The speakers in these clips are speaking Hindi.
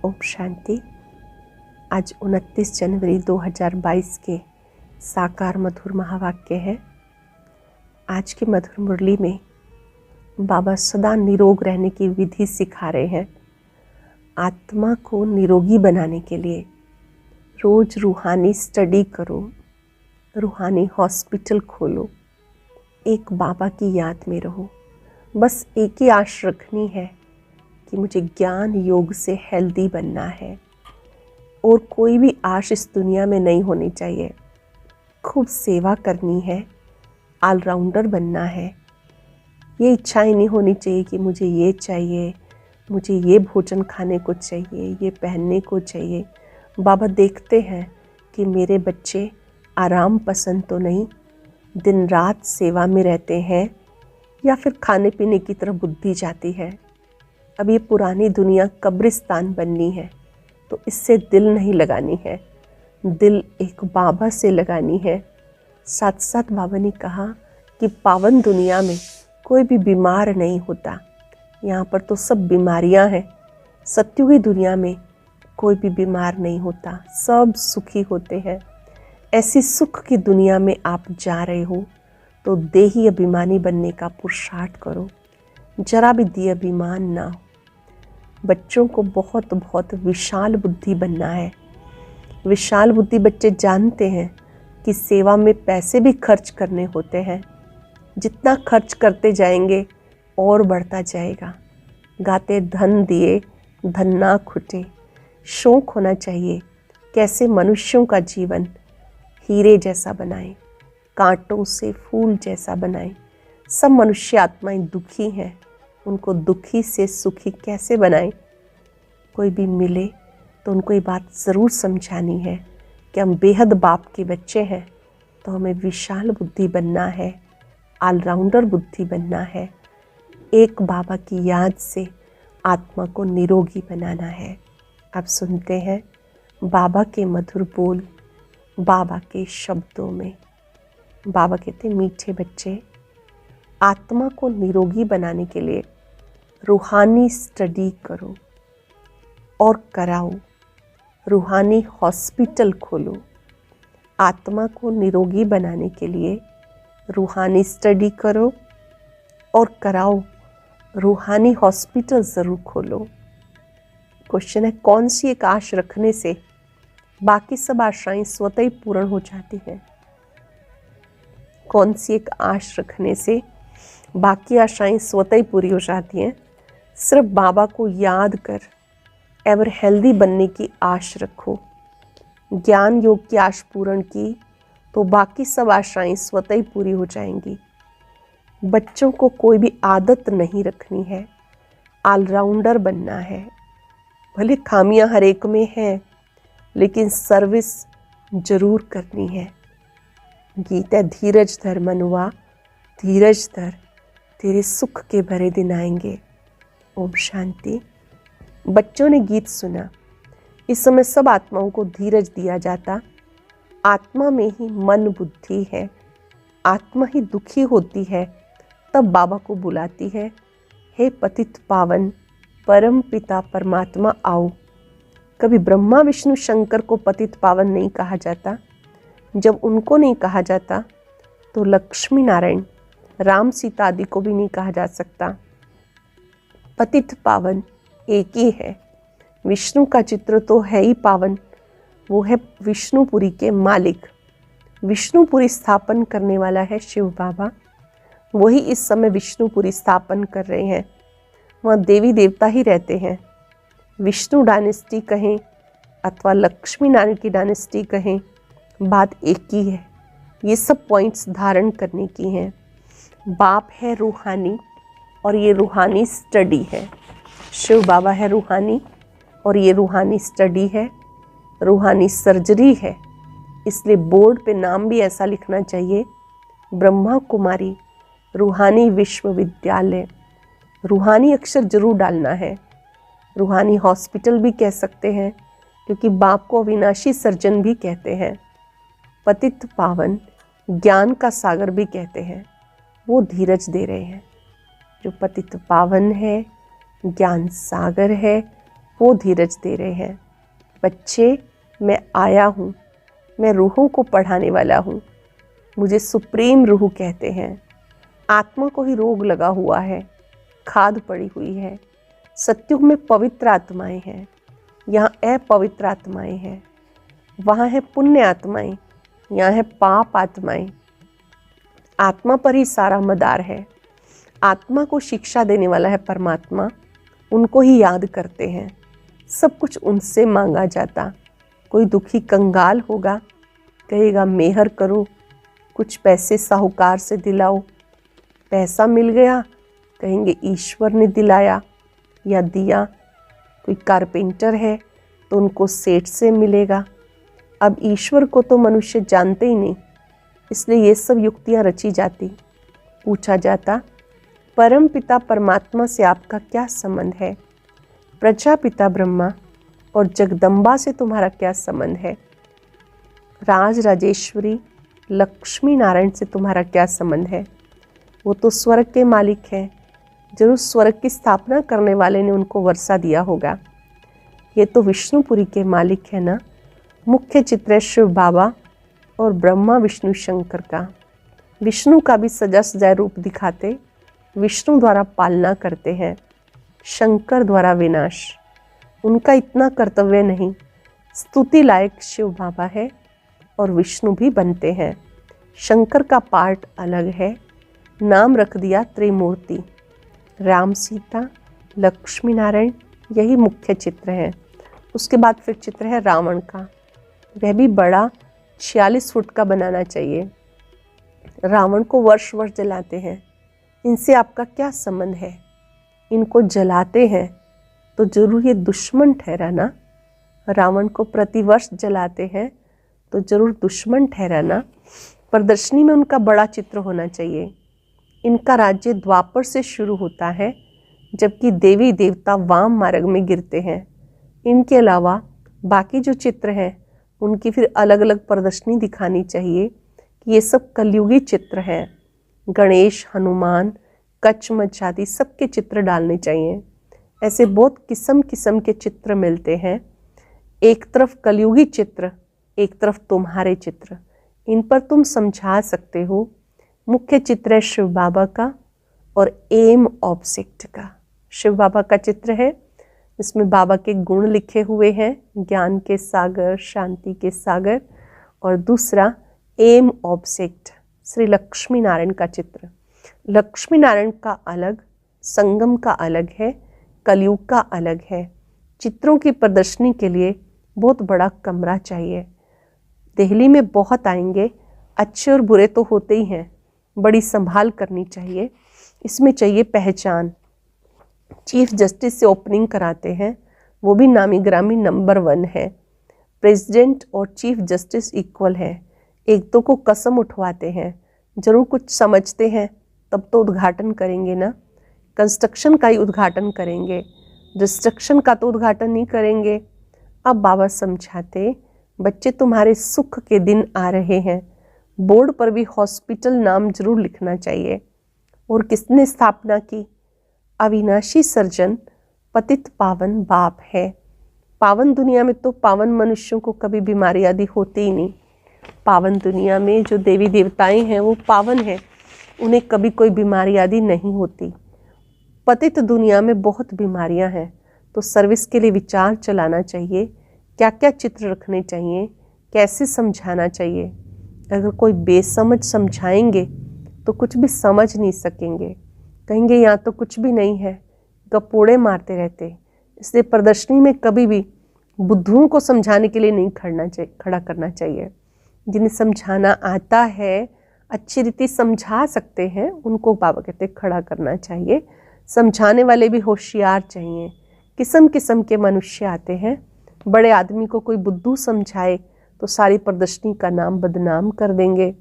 ओम शांति। आज 29 जनवरी 2022 के साकार मधुर महावाक्य है। आज की मधुर मुरली में बाबा सदा निरोग रहने की विधि सिखा रहे हैं। आत्मा को निरोगी बनाने के लिए रोज रूहानी स्टडी करो, रूहानी हॉस्पिटल खोलो, एक बाबा की याद में रहो। बस एक ही आश रखनी है कि मुझे ज्ञान योग से हेल्दी बनना है और कोई भी आश इस दुनिया में नहीं होनी चाहिए। खूब सेवा करनी है, ऑलराउंडर बनना है। ये इच्छाएं नहीं होनी चाहिए कि मुझे ये चाहिए, मुझे ये भोजन खाने को चाहिए, ये पहनने को चाहिए। बाबा देखते हैं कि मेरे बच्चे आराम पसंद तो नहीं, दिन रात सेवा में रहते हैं या फिर खाने पीने की तरफ बुद्धि जाती है। अब ये पुरानी दुनिया कब्रिस्तान बननी है तो इससे दिल नहीं लगानी है, दिल एक बाबा से लगानी है। साथ साथ बाबा ने कहा कि पावन दुनिया में कोई भी बीमार नहीं होता। यहाँ पर तो सब बीमारियाँ हैं। सत्युगी दुनिया में कोई भी बीमार नहीं होता, सब सुखी होते हैं। ऐसी सुख की दुनिया में आप जा रहे हो तो देही अभिमानी बनने का पुरुषार्थ करो, जरा भी देह अभिमान ना हो। बच्चों को बहुत बहुत विशाल बुद्धि बनना है। विशाल बुद्धि बच्चे जानते हैं कि सेवा में पैसे भी खर्च करने होते हैं। जितना खर्च करते जाएंगे और बढ़ता जाएगा। गाते धन दिए धन ना खुटे। शौक होना चाहिए कैसे मनुष्यों का जीवन हीरे जैसा बनाएं, कांटों से फूल जैसा बनाएं। सब मनुष्य आत्माएं दुखी हैं, उनको दुखी से सुखी कैसे बनाएं। कोई भी मिले तो उनको ये बात ज़रूर समझानी है कि हम बेहद बाप के बच्चे हैं, तो हमें विशाल बुद्धि बनना है, ऑलराउंडर बुद्धि बनना है। एक बाबा की याद से आत्मा को निरोगी बनाना है। अब सुनते हैं बाबा के मधुर बोल, बाबा के शब्दों में। बाबा कहते मीठे बच्चे, आत्मा को निरोगी बनाने के लिए रूहानी स्टडी करो और कराओ, रूहानी हॉस्पिटल खोलो। आत्मा को निरोगी बनाने के लिए रूहानी स्टडी करो और कराओ, रूहानी हॉस्पिटल ज़रूर खोलो। क्वेश्चन है, कौन सी एक आश रखने से बाकी सब आशाएं स्वतः ही पूर्ण हो जाती हैं? कौन सी एक आश रखने से बाकी आशाएं स्वतः ही पूरी हो जाती हैं? सिर्फ बाबा को याद कर एवर हेल्दी बनने की आश रखो। ज्ञान योग की आश पूर्ण की तो बाकी सब आशाएं स्वतः ही पूरी हो जाएंगी। बच्चों को कोई भी आदत नहीं रखनी है, ऑलराउंडर बनना है। भले खामियां हर एक में हैं, लेकिन सर्विस जरूर करनी है। गीता धीरज धर मनुआ, धीरज धर, तेरे सुख के भरे दिन आएंगे। ओम शांति। बच्चों ने गीत सुना। इस समय सब आत्माओं को धीरज दिया जाता। आत्मा में ही मन बुद्धि है। आत्मा ही दुखी होती है तब बाबा को बुलाती है, हे पतित पावन परम पिता परमात्मा आओ। कभी ब्रह्मा विष्णु शंकर को पतित पावन नहीं कहा जाता। जब उनको नहीं कहा जाता तो लक्ष्मी नारायण राम सीता आदि को भी नहीं कहा जा सकता। पतित पावन एक ही है। विष्णु का चित्र तो है ही पावन, वो है विष्णुपुरी के मालिक। विष्णुपुरी स्थापन करने वाला है शिव बाबा। वही इस समय विष्णुपुरी स्थापन कर रहे हैं। वहाँ देवी देवता ही रहते हैं। विष्णु डायनेस्टी कहें अथवा लक्ष्मी नारायण की डायनेस्टी कहें, बात एक ही है। ये सब पॉइंट्स धारण करने की हैं। बाप है रूहानी और ये रूहानी स्टडी है। शिव बाबा है रूहानी और ये रूहानी स्टडी है, रूहानी सर्जरी है। इसलिए बोर्ड पे नाम भी ऐसा लिखना चाहिए, ब्रह्मा कुमारी रूहानी विश्वविद्यालय। रूहानी अक्षर जरूर डालना है। रूहानी हॉस्पिटल भी कह सकते हैं, क्योंकि बाप को अविनाशी सर्जन भी कहते हैं। पतित पावन ज्ञान का सागर भी कहते हैं। वो धीरज दे रहे हैं। जो पतित पावन है, ज्ञान सागर है, वो धीरज दे रहे हैं। बच्चे, मैं आया हूँ, मैं रूहों को पढ़ाने वाला हूँ। मुझे सुप्रीम रूह कहते हैं। आत्मा को ही रोग लगा हुआ है, खाद पड़ी हुई है। सत्युग में पवित्र आत्माएं हैं, यहाँ अपवित्र आत्माएं हैं। वहाँ है पुण्य आत्माएं, यहाँ है पाप आत्माएं। आत्मा पर ही सारा मदार है। आत्मा को शिक्षा देने वाला है परमात्मा, उनको ही याद करते हैं। सब कुछ उनसे मांगा जाता। कोई दुखी कंगाल होगा, कहेगा मेहर करो, कुछ पैसे साहूकार से दिलाओ। पैसा मिल गया, कहेंगे ईश्वर ने दिलाया या दिया। कोई कारपेंटर है तो उनको सेठ से मिलेगा। अब ईश्वर को तो मनुष्य जानते ही नहीं, इसलिए ये सब युक्तियाँ रची जाती। पूछा जाता, परम पिता परमात्मा से आपका क्या संबंध है? प्रजापिता ब्रह्मा और जगदम्बा से तुम्हारा क्या संबंध है? राज राजेश्वरी लक्ष्मी नारायण से तुम्हारा क्या संबंध है? वो तो स्वर्ग के मालिक हैं। जरूर स्वर्ग की स्थापना करने वाले ने उनको वर्षा दिया होगा। ये तो विष्णुपुरी के मालिक है ना। मुख्य चित्र है शिव बाबा और ब्रह्मा विष्णु शंकर का। विष्णु का भी सजा सजाए रूप दिखाते। विष्णु द्वारा पालना करते हैं, शंकर द्वारा विनाश। उनका इतना कर्तव्य नहीं। स्तुति लायक शिव बाबा है और विष्णु भी बनते हैं। शंकर का पार्ट अलग है। नाम रख दिया त्रिमूर्ति। राम सीता लक्ष्मी नारायण, यही मुख्य चित्र है। उसके बाद फिर चित्र है रावण का। वह भी बड़ा 46 फुट का बनाना चाहिए। रावण को वर्ष वर्ष जलाते हैं। इनसे आपका क्या संबंध है? इनको जलाते हैं तो जरूर ये दुश्मन ठहराना। रावण को प्रतिवर्ष जलाते हैं तो जरूर दुश्मन ठहराना। प्रदर्शनी में उनका बड़ा चित्र होना चाहिए। इनका राज्य द्वापर से शुरू होता है, जबकि देवी देवता वाम मार्ग में गिरते हैं। इनके अलावा बाकी जो चित्र हैं उनकी फिर अलग अलग प्रदर्शनी दिखानी चाहिए कि ये सब कलयुगी चित्र हैं। गणेश, हनुमान, कचमच आदि सबके चित्र डालने चाहिए। ऐसे बहुत किस्म किस्म के चित्र मिलते हैं। एक तरफ कलयुगी चित्र, एक तरफ तुम्हारे चित्र। इन पर तुम समझा सकते हो। मुख्य चित्र है शिव बाबा का और एम ऑब्जेक्ट का। शिव बाबा का चित्र है, इसमें बाबा के गुण लिखे हुए हैं, ज्ञान के सागर, शांति के सागर। और दूसरा एम ऑब्जेक्ट श्री लक्ष्मी नारायण का चित्र। लक्ष्मी नारायण का अलग, संगम का अलग है, कलयुग का अलग है। चित्रों की प्रदर्शनी के लिए बहुत बड़ा कमरा चाहिए। दिल्ली में बहुत आएंगे, अच्छे और बुरे तो होते ही हैं, बड़ी संभाल करनी चाहिए। इसमें चाहिए पहचान। चीफ जस्टिस से ओपनिंग कराते हैं, वो भी नामी ग्रामी नंबर 1 है। प्रेसिडेंट और चीफ जस्टिस इक्वल है। एक दो को कसम उठवाते हैं, जरूर कुछ समझते हैं तब तो उद्घाटन करेंगे ना। कंस्ट्रक्शन का ही उद्घाटन करेंगे, डिस्ट्रक्शन का तो उद्घाटन नहीं करेंगे। अब बाबा समझाते, बच्चे तुम्हारे सुख के दिन आ रहे हैं। बोर्ड पर भी हॉस्पिटल नाम जरूर लिखना चाहिए। और किसने स्थापना की? अविनाशी सर्जन पतित पावन बाप है। पावन दुनिया में तो पावन मनुष्यों को कभी बीमारी आदि होती ही नहीं। पावन दुनिया में जो देवी देवताएं हैं वो पावन हैं, उन्हें कभी कोई बीमारी आदि नहीं होती। पतित दुनिया में बहुत बीमारियां हैं, तो सर्विस के लिए विचार चलाना चाहिए। क्या क्या चित्र रखने चाहिए, कैसे समझाना चाहिए। अगर कोई बेसमझ समझाएंगे तो कुछ भी समझ नहीं सकेंगे, कहेंगे यहाँ तो कुछ भी नहीं है, गपोड़े मारते रहते। इसलिए प्रदर्शनी में कभी भी बुद्धुओं को समझाने के लिए नहीं खड़ा करना चाहिए। जिन्हें समझाना आता है, अच्छी रीति समझा सकते हैं, उनको बाबा कहते खड़ा करना चाहिए। समझाने वाले भी होशियार चाहिए। किस्म किस्म के मनुष्य आते हैं। बड़े आदमी को कोई बुद्धू समझाए तो सारी प्रदर्शनी का नाम बदनाम कर देंगे।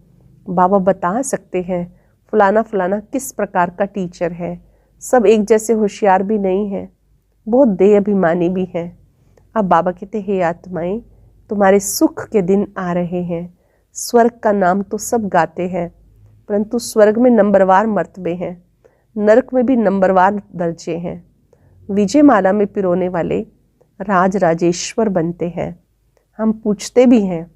बाबा बता सकते हैं फलाना फलाना किस प्रकार का टीचर है। सब एक जैसे होशियार भी नहीं हैं, बहुत देह अभिमानी भी हैं। अब बाबा कहते, हे आत्माएं, तुम्हारे सुख के दिन आ रहे हैं। स्वर्ग का नाम तो सब गाते हैं, परंतु स्वर्ग में नंबरवार मर्तबे हैं, नरक में भी नंबरवार दर्जे हैं। विजय माला में पिरोने वाले राज राजेश्वर बनते हैं। हम पूछते भी हैं,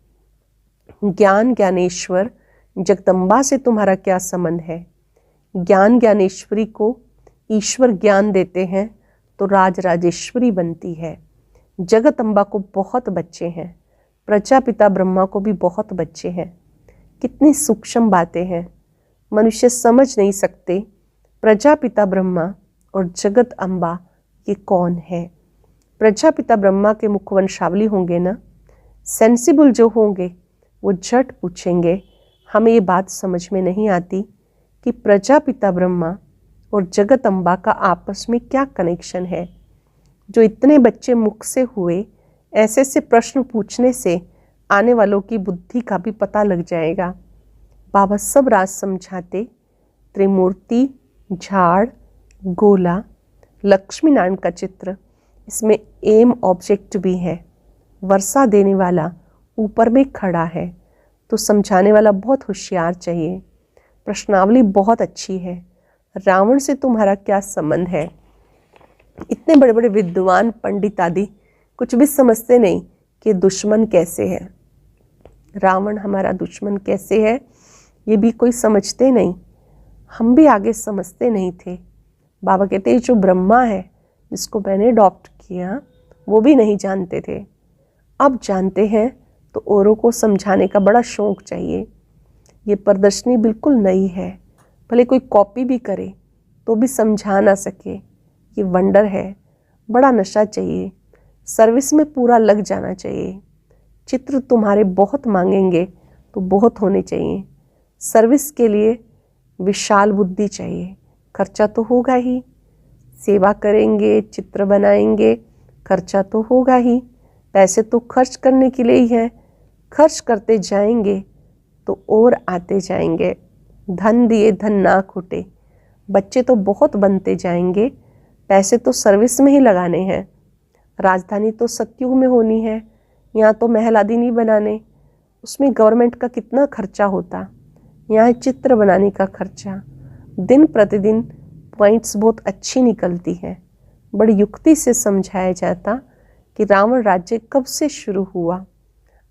ज्ञान ज्ञानेश्वर जगदम्बा से तुम्हारा क्या संबंध है? ज्ञान ज्ञानेश्वरी को ईश्वर ज्ञान देते हैं तो राज राजेश्वरी बनती है। जगदम्बा को बहुत बच्चे हैं, प्रजापिता ब्रह्मा को भी बहुत बच्चे हैं। कितनी सूक्ष्म बातें हैं, मनुष्य समझ नहीं सकते। प्रजापिता ब्रह्मा और जगत अम्बा ये कौन है? प्रजापिता ब्रह्मा के मुखवंशावली होंगे ना, सेंसिबल जो होंगे वो झट पूछेंगे, हमें ये बात समझ में नहीं आती कि प्रजापिता ब्रह्मा और जगत अम्बा का आपस में क्या कनेक्शन है। जो इतने बच्चे मुख से हुए, ऐसे से प्रश्न पूछने से आने वालों की बुद्धि का भी पता लग जाएगा। बाबा सब राज समझाते, त्रिमूर्ति, झाड़, गोला, लक्ष्मी नारायण का चित्र, इसमें एम ऑब्जेक्ट भी है। वर्षा देने वाला ऊपर में खड़ा है, तो समझाने वाला बहुत होशियार चाहिए। प्रश्नावली बहुत अच्छी है। रावण से तुम्हारा क्या संबंध है? इतने बड़े बड़े विद्वान पंडित आदि कुछ भी समझते नहीं कि दुश्मन कैसे है, रावण हमारा दुश्मन कैसे है, ये भी कोई समझते नहीं। हम भी आगे समझते नहीं थे। बाबा कहते हैं जो ब्रह्मा है, जिसको मैंने अडॉप्ट किया, वो भी नहीं जानते थे। अब जानते हैं तो औरों को समझाने का बड़ा शौक चाहिए। ये प्रदर्शनी बिल्कुल नई है, भले कोई कॉपी भी करे तो भी समझा ना सके। ये वंडर है, बड़ा नशा चाहिए, सर्विस में पूरा लग जाना चाहिए। चित्र तुम्हारे बहुत मांगेंगे तो बहुत होने चाहिए। सर्विस के लिए विशाल बुद्धि चाहिए, खर्चा तो होगा ही। सेवा करेंगे, चित्र बनाएंगे, खर्चा तो होगा ही। पैसे तो खर्च करने के लिए ही है, खर्च करते जाएंगे तो और आते जाएंगे। धन दिए धन ना खूटे। बच्चे तो बहुत बनते जाएंगे, पैसे तो सर्विस में ही लगाने हैं। राजधानी तो सतयुग में होनी है, यहाँ तो महल आदि नहीं बनाने। उसमें गवर्नमेंट का कितना खर्चा होता, यहाँ चित्र बनाने का खर्चा। दिन प्रतिदिन पॉइंट्स बहुत अच्छी निकलती है। बड़ी युक्ति से समझाया जाता कि रावण राज्य कब से शुरू हुआ।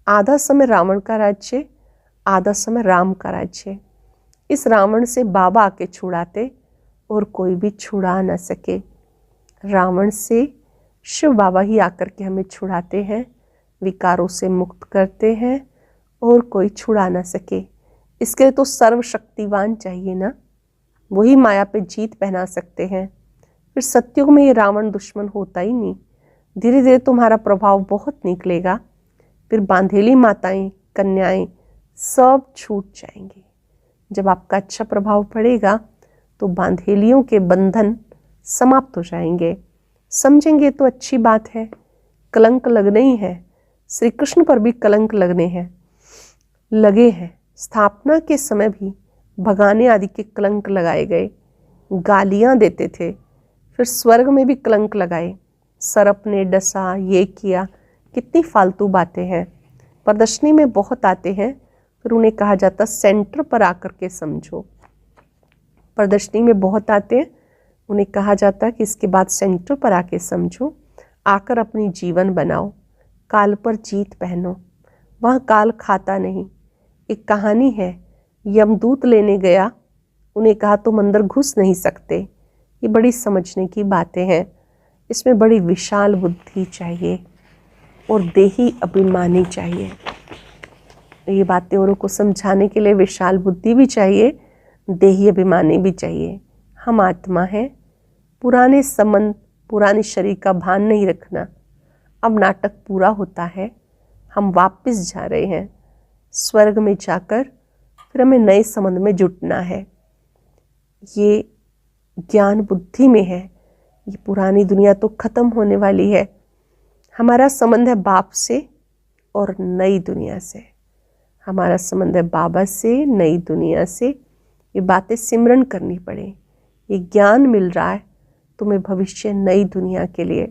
आधा समय रावण का राज्य, आधा समय राम का राज्य। इस रावण से बाबा आके छुड़ाते और कोई भी छुड़ा न सके। रावण से शिव बाबा ही आकर के हमें छुड़ाते हैं, विकारों से मुक्त करते हैं और कोई छुड़ा ना सके। इसके लिए तो सर्वशक्तिवान चाहिए ना, वही माया पे जीत पहना सकते हैं। फिर सतयुग में ये रावण दुश्मन होता ही नहीं। धीरे धीरे तुम्हारा प्रभाव बहुत निकलेगा, फिर बांधेली माताएं, कन्याएं सब छूट जाएंगी। जब आपका अच्छा प्रभाव पड़ेगा तो बांधेलियों के बंधन समाप्त हो जाएंगे। समझेंगे तो अच्छी बात है। कलंक लगने ही है, श्री कृष्ण पर भी कलंक लगने हैं, लगे हैं। स्थापना के समय भी भगाने आदि के कलंक लगाए गए, गालियां देते थे। फिर स्वर्ग में भी कलंक लगाए, सर्प ने डसा, ये किया। कितनी फालतू बातें हैं। प्रदर्शनी में बहुत आते हैं, फिर उन्हें कहा जाता सेंटर पर आकर के समझो। प्रदर्शनी में बहुत आते हैं, उन्हें कहा जाता कि इसके बाद सेंटर पर आके समझो, आकर अपनी जीवन बनाओ, काल पर जीत पहनो। वह काल खाता नहीं। एक कहानी है, यमदूत लेने गया, उन्हें कहा तुम अंदर घुस नहीं सकते। ये बड़ी समझने की बातें हैं। इसमें बड़ी विशाल बुद्धि चाहिए और देही अभिमानी चाहिए। ये बातें औरों को समझाने के लिए विशाल बुद्धि भी चाहिए, देही अभिमानी भी चाहिए। हम आत्मा हैं, पुराने संबंध, पुराने शरीर का भान नहीं रखना। अब नाटक पूरा होता है, हम वापस जा रहे हैं स्वर्ग में जाकर, फिर हमें नए संबंध में जुटना है। ये ज्ञान बुद्धि में है। ये पुरानी दुनिया तो खत्म होने वाली है। हमारा संबंध है बाप से और नई दुनिया से। हमारा संबंध है बाबा से, नई दुनिया से। ये बातें सिमरन करनी पड़े। ये ज्ञान मिल रहा है तुम्हें भविष्य नई दुनिया के लिए।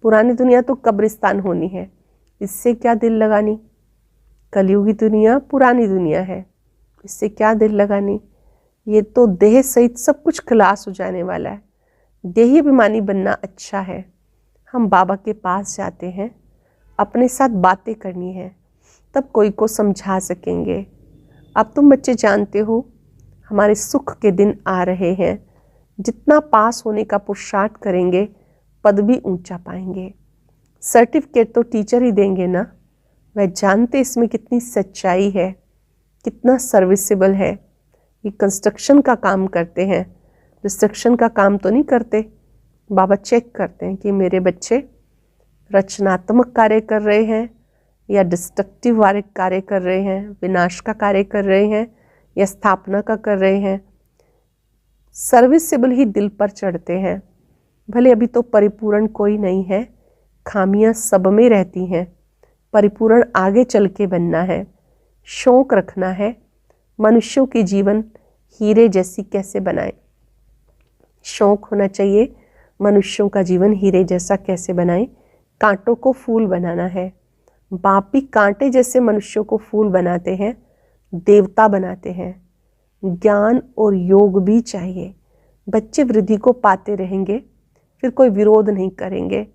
पुरानी दुनिया तो कब्रिस्तान होनी है, इससे क्या दिल लगानी। कलयुगी दुनिया पुरानी दुनिया है, इससे क्या दिल लगानी। ये तो देह सहित सब कुछ खलास हो जाने वाला है। देही अभिमानी बनना अच्छा है। हम बाबा के पास जाते हैं, अपने साथ बातें करनी है, तब कोई को समझा सकेंगे। अब तुम बच्चे जानते हो हमारे सुख के दिन आ रहे हैं। जितना पास होने का पुरुषार्थ करेंगे पद भी ऊंचा पाएंगे। सर्टिफिकेट तो टीचर ही देंगे ना। वह जानते इसमें कितनी सच्चाई है, कितना सर्विसेबल है। ये कंस्ट्रक्शन का काम करते हैं, डिस्ट्रक्शन का काम तो नहीं करते। बाबा चेक करते हैं कि मेरे बच्चे रचनात्मक कार्य कर रहे हैं या डिस्ट्रक्टिव वाले कार्य कर रहे हैं, विनाश का कार्य कर रहे हैं या स्थापना का कर रहे हैं। सर्विसेबल ही दिल पर चढ़ते हैं। भले अभी तो परिपूर्ण कोई नहीं है, खामियां सब में रहती हैं। परिपूर्ण आगे चल के बनना है, शौक रखना है। मनुष्यों के जीवन हीरे जैसी कैसे बनाए, शौक होना चाहिए। मनुष्यों का जीवन हीरे जैसा कैसे बनाए, कांटों को फूल बनाना है। बाप भी कांटे जैसे मनुष्यों को फूल बनाते हैं, देवता बनाते हैं। ज्ञान और योग भी चाहिए। बच्चे वृद्धि को पाते रहेंगे, फिर कोई विरोध नहीं करेंगे।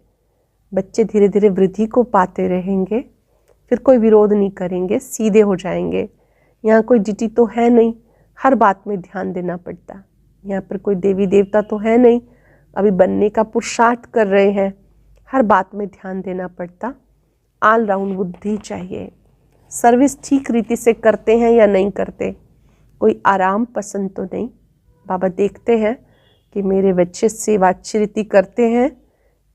बच्चे धीरे धीरे वृद्धि को पाते रहेंगे, फिर कोई विरोध नहीं करेंगे, सीधे हो जाएंगे। यहाँ कोई डिटी तो है नहीं, हर बात में ध्यान देना पड़ता। यहाँ पर कोई देवी देवता तो है नहीं, अभी बनने का पुरुषार्थ कर रहे हैं, हर बात में ध्यान देना पड़ता। ऑल राउंड बुद्धि चाहिए। सर्विस ठीक रीति से करते हैं या नहीं करते, कोई आराम पसंद तो नहीं। बाबा देखते हैं कि मेरे बच्चे सेवा अच्छी रीति करते हैं,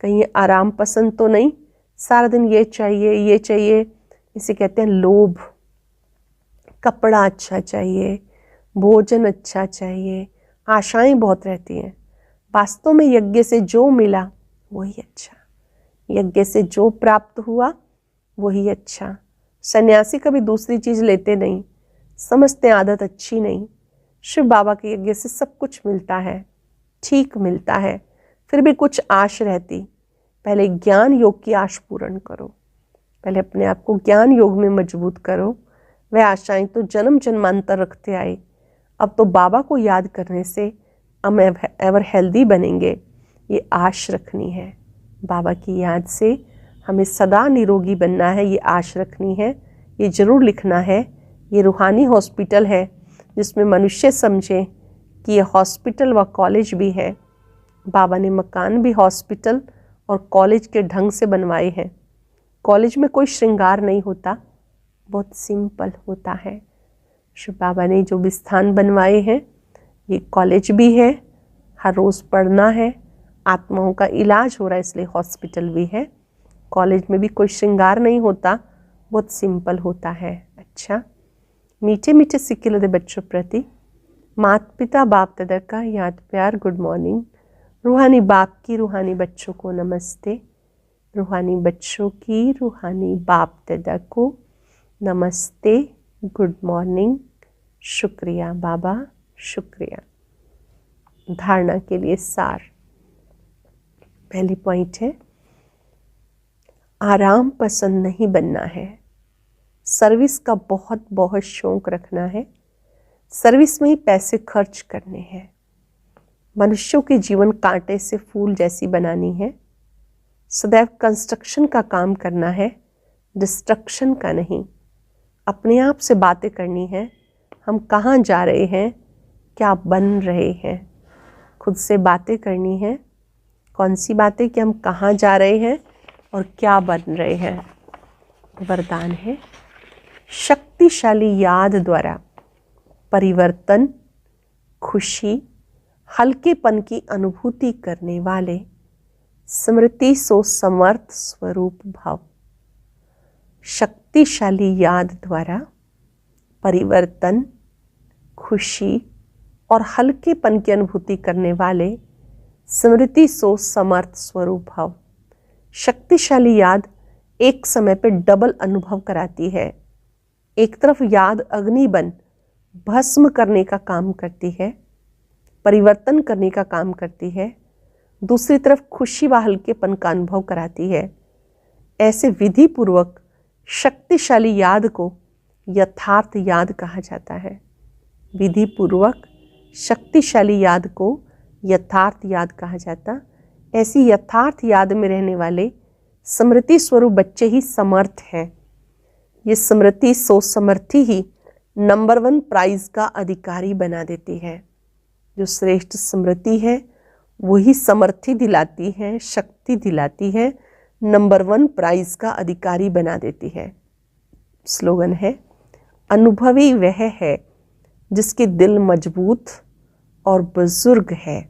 कहीं आराम पसंद तो नहीं। सारा दिन ये चाहिए ये चाहिए, इसे कहते हैं लोभ। कपड़ा अच्छा चाहिए, भोजन अच्छा चाहिए, आशाएं बहुत रहती हैं। वास्तव में यज्ञ से जो मिला वही अच्छा, यज्ञ से जो प्राप्त हुआ वही अच्छा। सन्यासी कभी दूसरी चीज़ लेते नहीं, समझते आदत अच्छी नहीं। शिव बाबा के यज्ञ से सब कुछ मिलता है, ठीक मिलता है, फिर भी कुछ आश रहती। पहले ज्ञान योग की आश पूर्ण करो, पहले अपने आप को ज्ञान योग में मजबूत करो। वह आशाएं तो जन्म जन्मांतर रखते आए। अब तो बाबा को याद करने से हम एवर हेल्दी बनेंगे, ये आश रखनी है। बाबा की याद से हमें सदा निरोगी बनना है, ये आश रखनी है। ये जरूर लिखना है, ये रूहानी हॉस्पिटल है जिसमें मनुष्य समझे कि ये हॉस्पिटल व कॉलेज भी है। बाबा ने मकान भी हॉस्पिटल और कॉलेज के ढंग से बनवाए हैं। कॉलेज में कोई श्रृंगार नहीं होता, बहुत सिंपल होता है। शिव बाबा ने जो भी स्थान बनवाए हैं, ये कॉलेज भी है, हर रोज़ पढ़ना है, आत्माओं का इलाज हो रहा है इसलिए हॉस्पिटल भी है। कॉलेज में भी कोई श्रृंगार नहीं होता, बहुत सिंपल होता है। अच्छा, मीठे मीठे सिक्के लदे बच्चों प्रति माता पिता बाप दादा का याद प्यार गुड मॉर्निंग। रूहानी बाप की रूहानी बच्चों को नमस्ते, रूहानी बच्चों की रूहानी बाप दादा को नमस्ते, गुड मॉर्निंग, शुक्रिया बाबा, शुक्रिया। धारणा के लिए सार। पहली पॉइंट है, आराम पसंद नहीं बनना है, सर्विस का बहुत बहुत शौक रखना है, सर्विस में ही पैसे खर्च करने हैं। मनुष्यों के जीवन कांटे से फूल जैसी बनानी है। सदैव कंस्ट्रक्शन का काम करना है, डिस्ट्रक्शन का नहीं। अपने आप से बातें करनी है, हम कहाँ जा रहे हैं, क्या बन रहे हैं। खुद से बातें करनी है। कौन सी बातें, कि हम कहाँ जा रहे हैं और क्या बन रहे हैं। वरदान है, शक्तिशाली याद द्वारा परिवर्तन, खुशी, हल्केपन की अनुभूति करने वाले स्मृति सो समर्थ स्वरूप भाव। शक्तिशाली याद द्वारा परिवर्तन, खुशी और हल्केपन की अनुभूति करने वाले स्मृति सो समर्थ स्वरूप भाव। शक्तिशाली याद एक समय पे डबल अनुभव कराती है। एक तरफ याद अग्नि बन भस्म करने का काम करती है, परिवर्तन करने का काम करती है, दूसरी तरफ खुशी व हल्केपन का अनुभव कराती है। ऐसे विधि पूर्वक शक्तिशाली याद को यथार्थ याद कहा जाता है। विधि पूर्वक शक्तिशाली याद को यथार्थ याद कहा जाता। ऐसी यथार्थ याद में रहने वाले स्मृति स्वरूप बच्चे ही समर्थ हैं। ये स्मृति सोच समर्थी ही नंबर 1 प्राइज का अधिकारी बना देती है। जो श्रेष्ठ स्मृति है वही समर्थी दिलाती है, शक्ति दिलाती है, नंबर 1 प्राइज का अधिकारी बना देती है। स्लोगन है, अनुभवी वह है जिसके दिल मजबूत और बुजुर्ग है।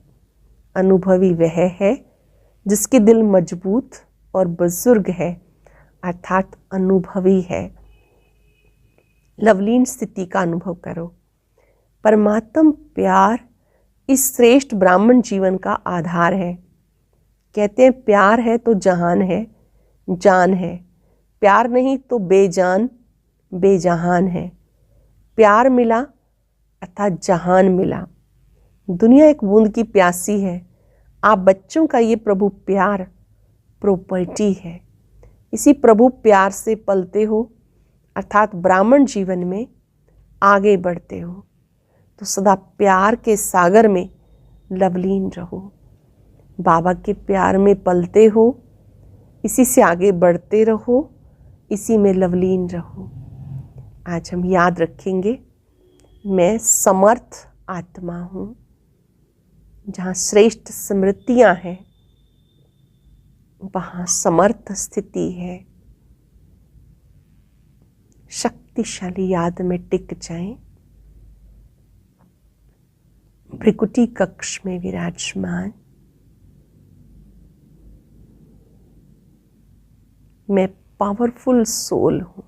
अनुभवी वह है जिसके दिल मजबूत और बुजुर्ग है, अर्थात अनुभवी है। लवलीन स्थिति का अनुभव करो। परमात्म प्यार इस श्रेष्ठ ब्राह्मण जीवन का आधार है। कहते हैं प्यार है तो जहान है, जान है। प्यार नहीं तो बेजान बेजहान है। प्यार मिला अर्थात जहान मिला। दुनिया एक बूंद की प्यासी है। आप बच्चों का ये प्रभु प्यार प्रॉपर्टी है। इसी प्रभु प्यार से पलते हो, अर्थात ब्राह्मण जीवन में आगे बढ़ते हो। तो सदा प्यार के सागर में लवलीन रहो। बाबा के प्यार में पलते हो, इसी से आगे बढ़ते रहो, इसी में लवलीन रहो। आज हम याद रखेंगे, मैं समर्थ आत्मा हूँ। जहाँ श्रेष्ठ स्मृतियाँ हैं वहाँ समर्थ स्थिति है। शक्तिशाली याद में टिक जाएं। भृकुटी कक्ष में विराजमान मैं पावरफुल सोल हूँ।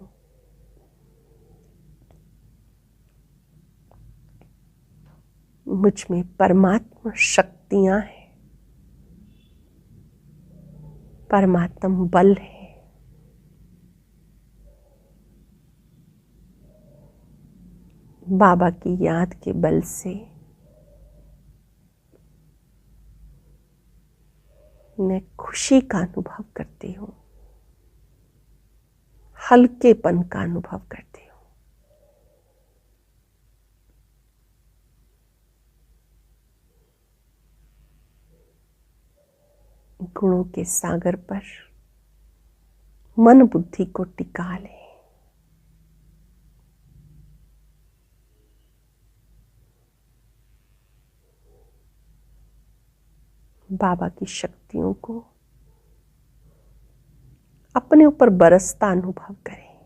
मुझ में परमात्मा शक्तियाँ हैं, परमात्मा बल है। बाबा की याद के बल से मैं खुशी का अनुभव करती हूँ, हल्केपन का अनुभव करती हूँ। गुणों के सागर पर मन बुद्धि को टिका ले। बाबा की शक्तियों को अपने ऊपर बरसता अनुभव करें।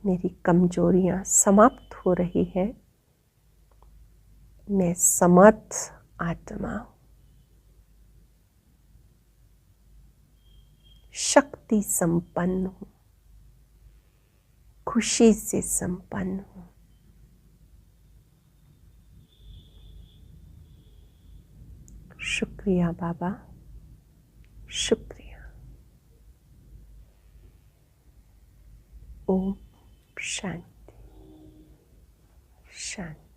मेरी कमजोरियां समाप्त हो रही हैं। मैं समर्थ आत्मा हूं, शक्ति संपन्न हूं, खुशी से संपन्न हूं। शुक्रिया बाबा, शुक्रिया। ओम शांति शांति।